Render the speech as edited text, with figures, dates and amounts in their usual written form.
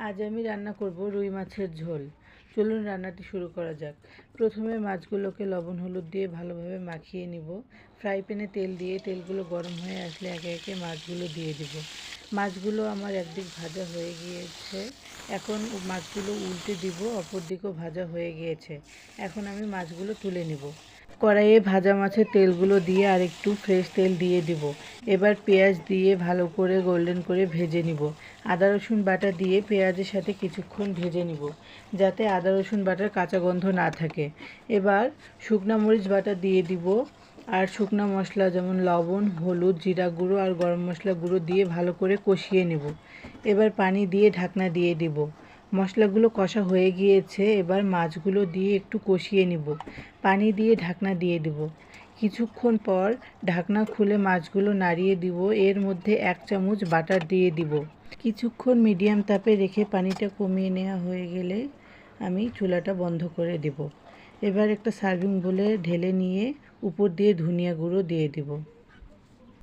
আজ আমি রান্না করব রুই মাছের ঝোল। চলুন রান্নাটি শুরু করা যাক। প্রথমে মাছগুলোকে লবণ হলুদ দিয়ে ভালোভাবে মাখিয়ে নিব। ফ্রাই প্যানে তেল দিয়ে তেলগুলো গরম হয়ে আসলে একে একে মাছগুলো দিয়ে দিব। মাছগুলো আমার একদিক ভাজা হয়ে গিয়েছে, এখন মাছগুলো উল্টে দিব, অপর দিকও ভাজা হয়ে গিয়েছে। এখন আমি মাছগুলো তুলে নিব। কড়াইয়ে ভাজা মাছের তেলগুলো দিয়ে আর একটু ফ্রেশ তেল দিয়ে দিব। এবার পেঁয়াজ দিয়ে ভালো করে গোল্ডেন করে ভেজে নিব। আদা রসুন বাটা দিয়ে পেঁয়াজের সাথে কিছুক্ষণ ভেজে নিব, যাতে আদা রসুন বাটার কাঁচা গন্ধ না থাকে। এবার শুকনো মরিচ বাটা দিয়ে দিব, আর শুকনো মশলা যেমন লবণ, হলুদ, জিরা গুঁড়ো আর গরম মশলা গুঁড়ো দিয়ে ভালো করে কষিয়ে নেব। এবার পানি দিয়ে ঢাকনা দিয়ে দিব। মশলাগুলো কষা হয়ে গিয়েছে, এবার মাছগুলো দিয়ে একটু কষিয়ে নিব। পানি দিয়ে ঢাকনা দিয়ে দিব। কিছুক্ষণ পর ঢাকনা খুলে মাছগুলো নাড়িয়ে দিব। এর মধ্যে 1 চামচ বাটার দিয়ে দিব। কিছুক্ষণ মিডিয়াম তাপে রেখে পানিটা কমিয়ে নেওয়া হয়ে গেলে আমি চুলাটা বন্ধ করে দেব। এবার একটা সার্ভিং বোলে ঢেলে নিয়ে উপর দিয়ে ধনিয়া গুঁড়ো দিয়ে দিব।